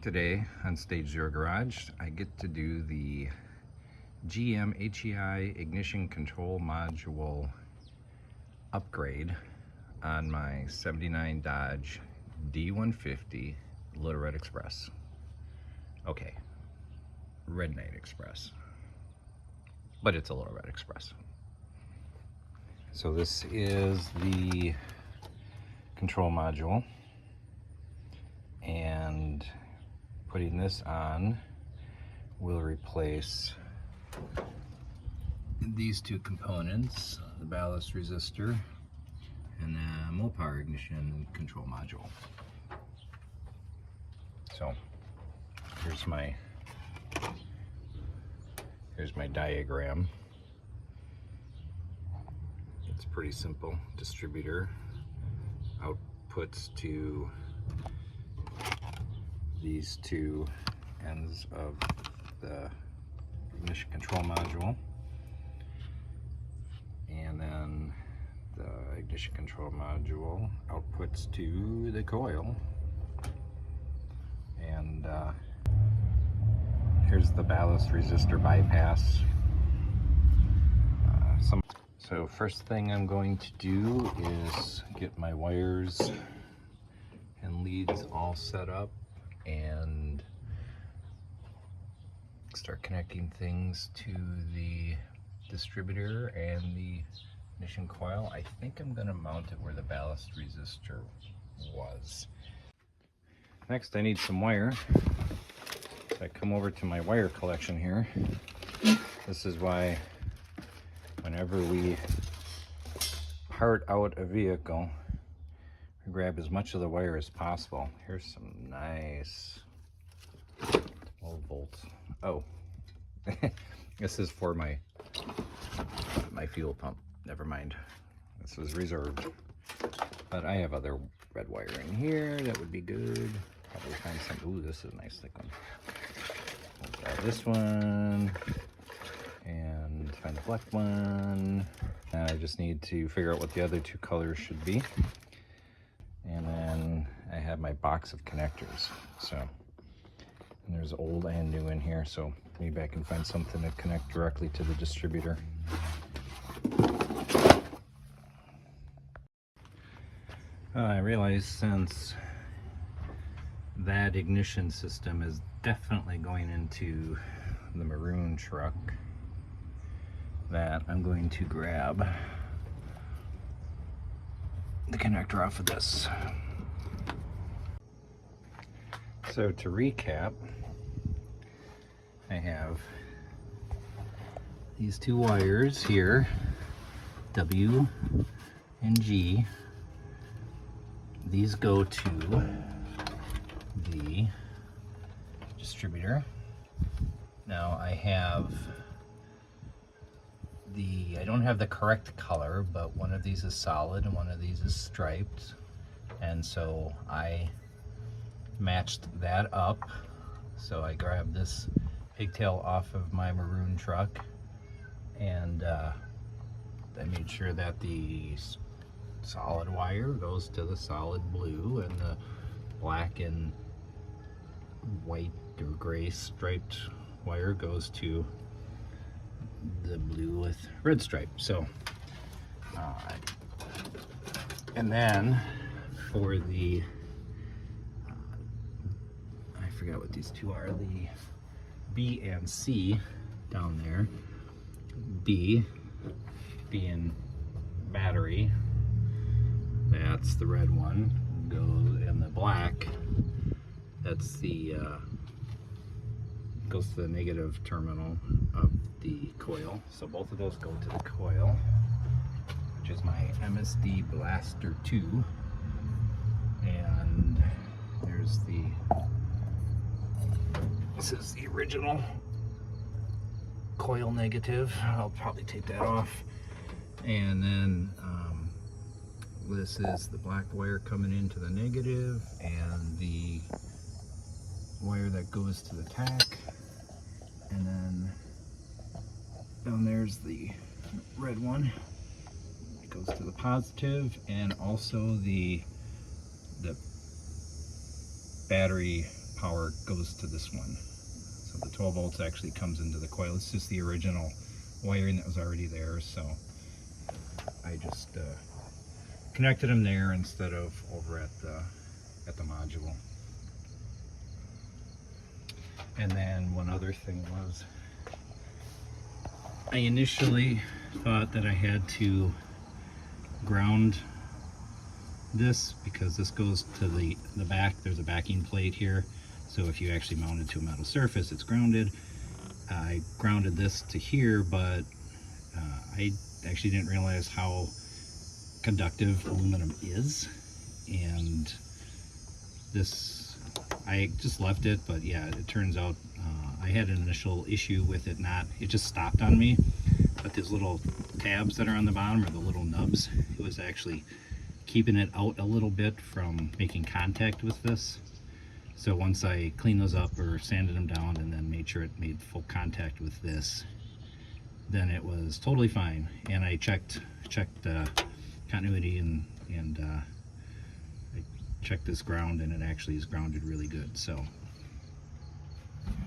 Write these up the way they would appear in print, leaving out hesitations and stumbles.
Today on Stage 0 Garage, I get to do the GM HEI ignition control module upgrade on my 79 Dodge D150 Little Red Express. Okay, Red Knight Express, but it's a Little Red Express. So this is the control module, and putting this on will replace these two components, the ballast resistor and the Mopar ignition control module. So here's my diagram. It's pretty simple. Distributor outputs to these two ends of the ignition control module, and then the ignition control module outputs to the coil, and here's the ballast resistor bypass. So first thing I'm going to do is get my wires and leads all set up and start connecting things to the distributor and the ignition coil. I think I'm going to mount it where the ballast resistor was. Next, I need some wire. So I come over to my wire collection here. This is why whenever we part out a vehicle, we grab as much of the wire as possible. Here's some nice 12 volts. Oh, this is for my fuel pump. Never mind. This is reserved. But I have other red wire in here that would be good. Probably find some. Ooh, this is a nice thick one. We'll grab this one and find the black one. And I just need to figure out what the other two colors should be. And then I have my box of connectors. So, and there's old and new in here, so maybe I can find something to connect directly to the distributor. I realize since that ignition system is definitely going into the maroon truck, that I'm going to grab the connector off of this. So to recap, I have these two wires here, W and G. These go to the distributor. Now I have I don't have the correct color, but one of these is solid and one of these is striped, and so I matched that up. So I grabbed this pigtail off of my maroon truck, and I made sure that the solid wire goes to the solid blue and the black and white or gray striped wire goes to the blue with red stripe. So and then for the I forgot what these two are, the B and C down there. B being battery, that's the red one, and the black, that's the goes to the negative terminal of the coil. So both of those go to the coil, which is my MSD Blaster 2. And there's this is the original coil negative. I'll probably take that off. And then this is the black wire coming into the negative, and the wire that goes to the tach. And then down there's the red one. It goes to the positive, and also the battery power goes to this one. So the 12 volts actually comes into the coil. It's just the original wiring that was already there, so I just connected them there instead of over at the module. And then one other thing was, I initially thought that I had to ground this because this goes to the back. There's a backing plate here, so if you actually mount it to a metal surface, it's grounded. I grounded this to here, but I actually didn't realize how conductive aluminum is, and this, I just left it, but yeah, it turns out I had an initial issue with it it just stopped on me, but these little tabs that are on the bottom, or the little nubs, it was actually keeping it out a little bit from making contact with this. So once I cleaned those up or sanded them down and then made sure it made full contact with this, then it was totally fine. And I checked continuity and I checked this ground, and it actually is grounded really good. So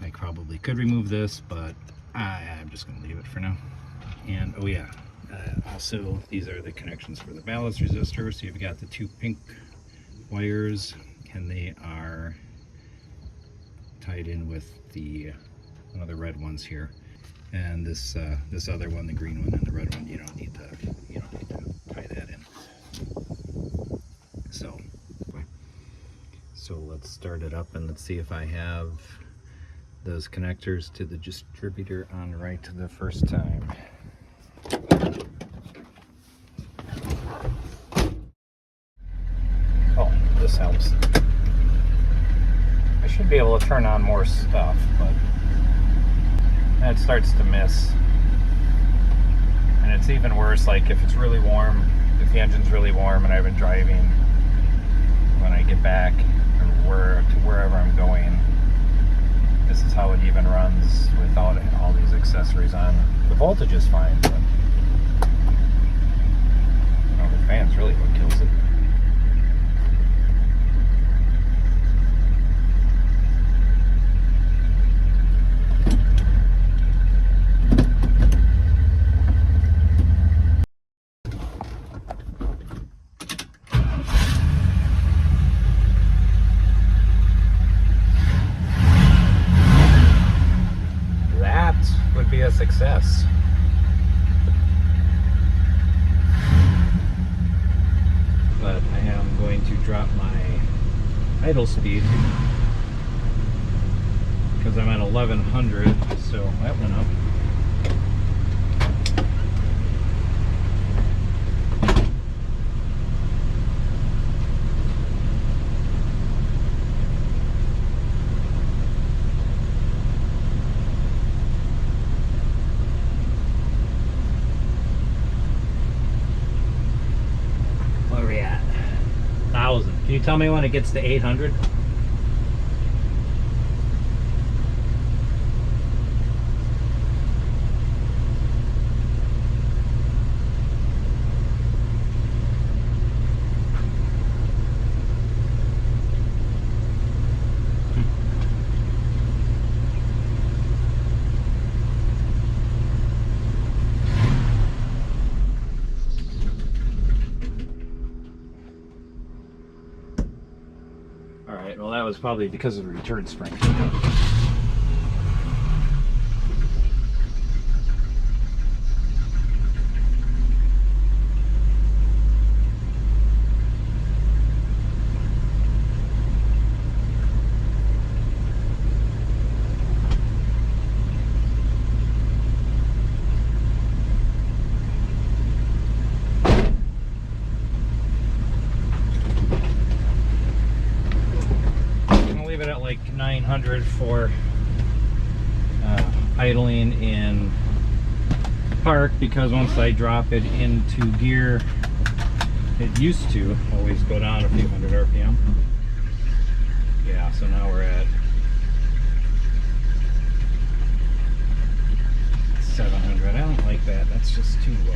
I probably could remove this, but I'm just going to leave it for now. And oh yeah, also these are the connections for the ballast resistor. So you've got the two pink wires, and they are tied in with the one of the red ones here. And this other one, the green one and the red one, you don't need to tie that in. So let's start it up and let's see if I have those connectors to the distributor on right the first time. Oh, this helps. I should be able to turn on more stuff, but it starts to miss. And it's even worse, like if it's really warm, if the engine's really warm and I've been driving, when I get back to wherever I'm going, this is how it even runs without all these accessories on. The voltage is fine, but the fan's really what kills it. Be a success. But I am going to drop my idle speed because I'm at 1100, so that went up. Can you tell me when it gets to 800? Alright, well that was probably because of the return spring. It at like 900 for idling in park, because once I drop it into gear, it used to always go down a few hundred RPM. Yeah, so now we're at 700. I don't like that. That's just too low.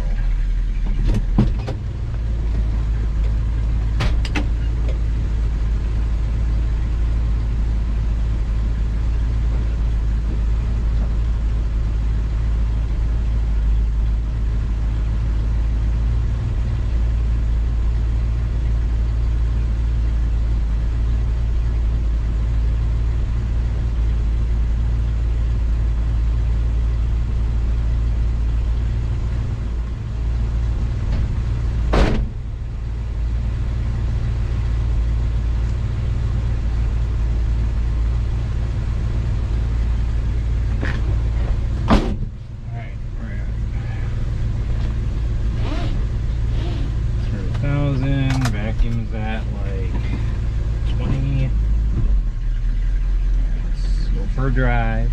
for a drive.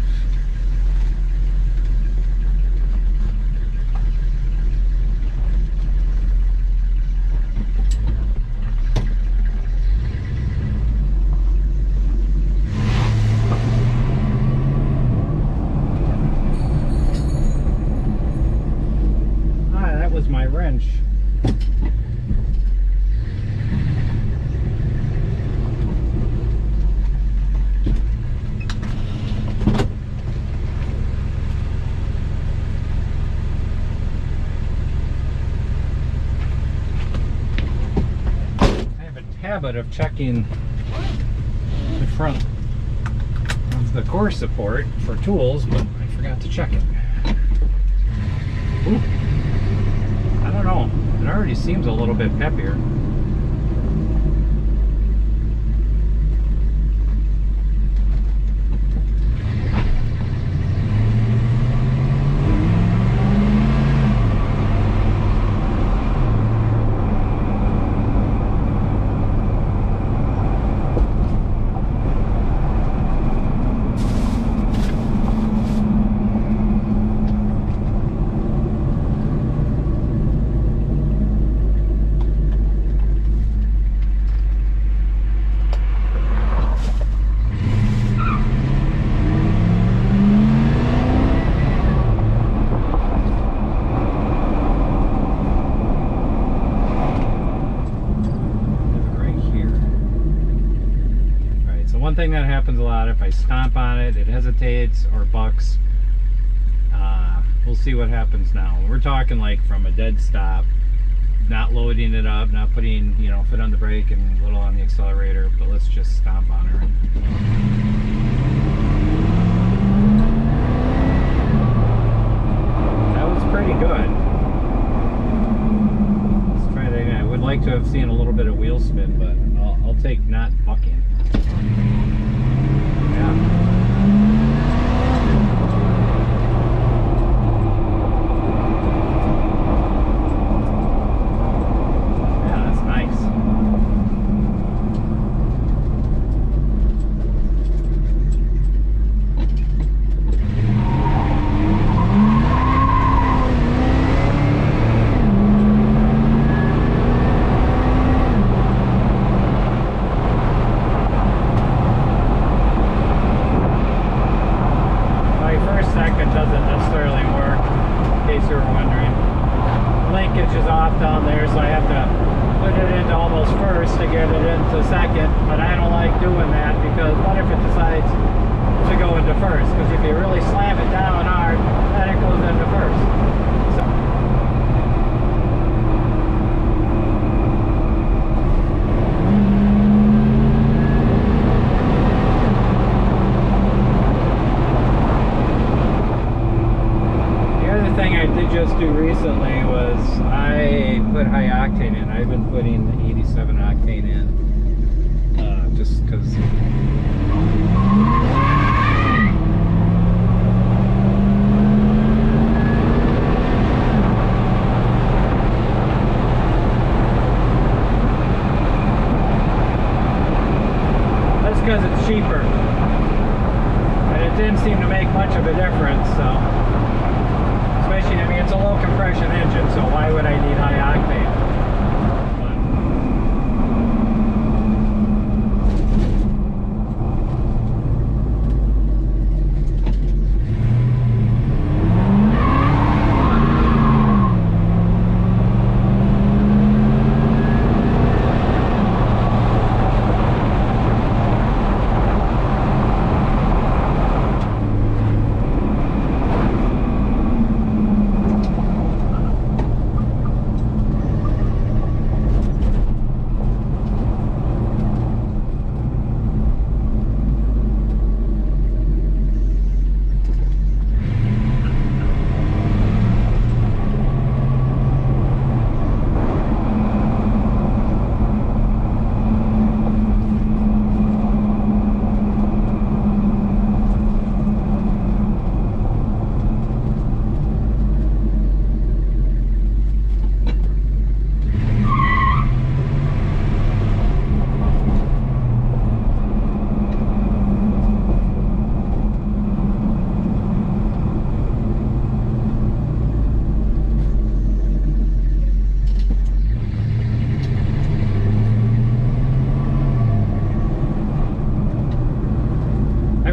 That was my wrench. Habit of checking the front of the core support for tools, but I forgot to check it. Ooh. I don't know, it already seems a little bit peppier. One thing that happens a lot, if I stomp on it, it hesitates or bucks. We'll see what happens now. We're talking like from a dead stop, not loading it up, not putting, you know, foot on the brake and a little on the accelerator, but let's just stomp on her. That was pretty good. Let's try that again. I would like to have seen a little bit of wheel spin, but I'll take not bucking. Down there, so I have to put it into almost first to get it into second, but I don't like doing that because what if it decides to go into first? Because if you really slam it down hard, then it goes into first. So, just do recently was I put high octane in. I've been putting 87 octane in just because it's cheaper, and it didn't seem to make much of a difference. So especially, I mean, it's a low compression engine, so why would I need high octane?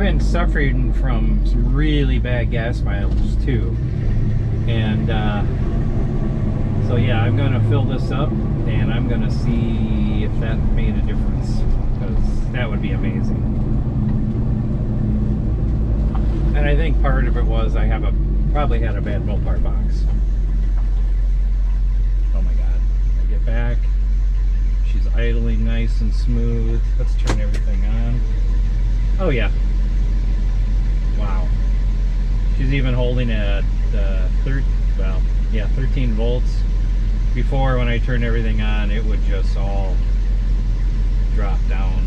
been suffering from some really bad gas mileage too. And so yeah, I'm gonna fill this up and I'm gonna see if that made a difference, because that would be amazing. And I think part of it was I probably had a bad Mopar box. Oh my god. I get back. She's idling nice and smooth. Let's turn everything on. Oh yeah. Wow. She's even holding at 13 volts. Before, when I turned everything on, it would just all drop down.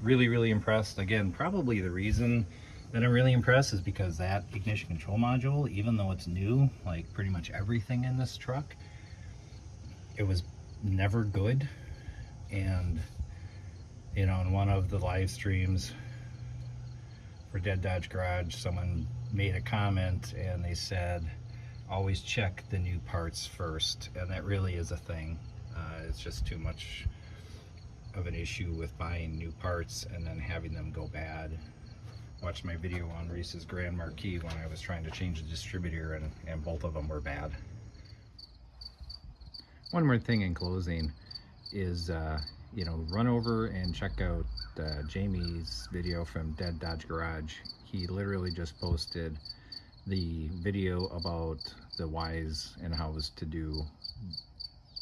Really impressed. Again, probably the reason that I'm really impressed is because that ignition control module, even though it's new, like pretty much everything in this truck, it was never good. And you know, in one of the live streams for Dead Dodge Garage, someone made a comment and they said always check the new parts first, and that really is a thing. It's just too much of an issue with buying new parts and then having them go bad. Watch my video on Reese's Grand Marquis when I was trying to change the distributor, and both of them were bad. One more thing in closing is you know, run over and check out Jamie's video from Dead Dodge Garage. He literally just posted the video about the whys and hows to do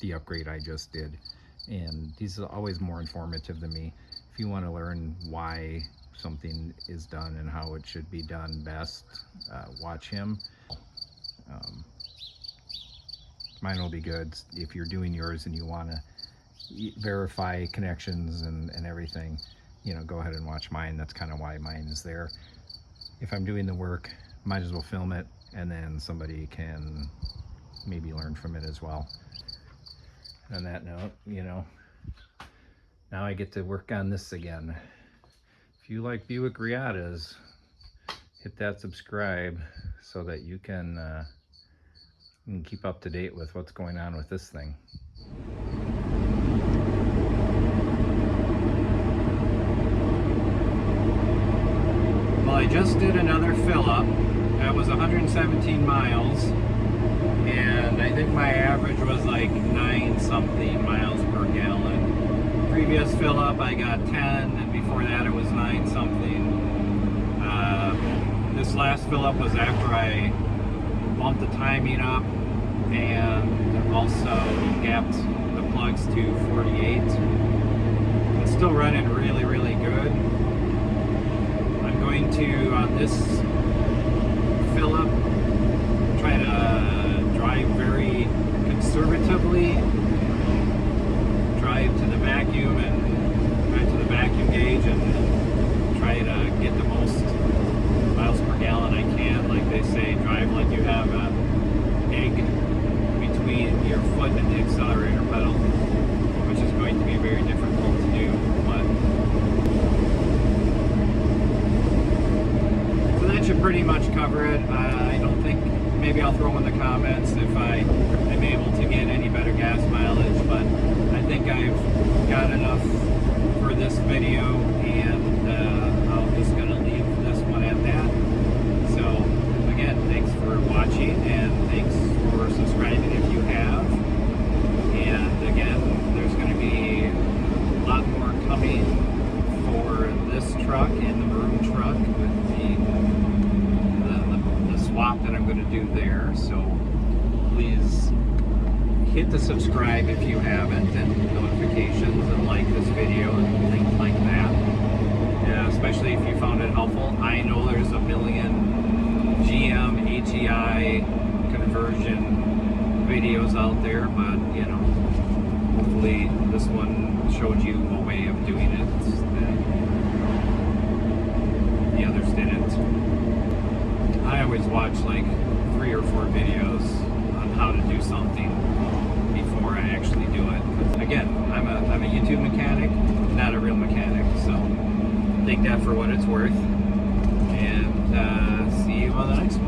the upgrade I just did. And he's always more informative than me. If you want to learn why something is done and how it should be done best, watch him. Mine will be good. If you're doing yours and you want to verify connections and everything, you know, go ahead and watch mine. That's kind of why mine is there. If I'm doing the work, might as well film it, and then somebody can maybe learn from it as well. On that note, you know, now I get to work on this again. If you like Buick Riatas, hit that subscribe so that you can keep up to date with what's going on with this thing. Well, I just did another fill up. That was 117 miles. And I think my average was like 9 something miles per gallon. Previous fill up I got 10, and before that it was 9 something. This last fill up was after I bumped the timing up and also gapped the plugs to 48. It's still running really good. I'm going to, on this fill up, try to drive very conservatively, drive to the vacuum and drive to the vacuum gauge and try to get the most miles per gallon I can. Like they say, drive like you have an egg between your foot and the accelerator pedal, which is going to be very difficult to do. But so that should pretty much cover it. I don't think, maybe I'll throw in the comments if I am able to get any better gas mileage, but I think I've got enough for this video, and I'm just going to leave this one at that. So again, thanks for watching, and thanks for subscribing if you have. And again, there's going to be a lot more coming for this truck and the maroon truck with the swap that I'm going to do there. So please hit the subscribe if you haven't, and notifications, and like this video and things like that. Yeah, especially if you found it helpful. I know there's a million GM HEI conversion videos out there, but you know, hopefully this one showed you a way of doing it that the others didn't. I always watch like 3 or 4 videos on how to do something before I actually do it. 'Cause again, I'm a YouTube mechanic, not a real mechanic, so take that for what it's worth. And see you on the next one.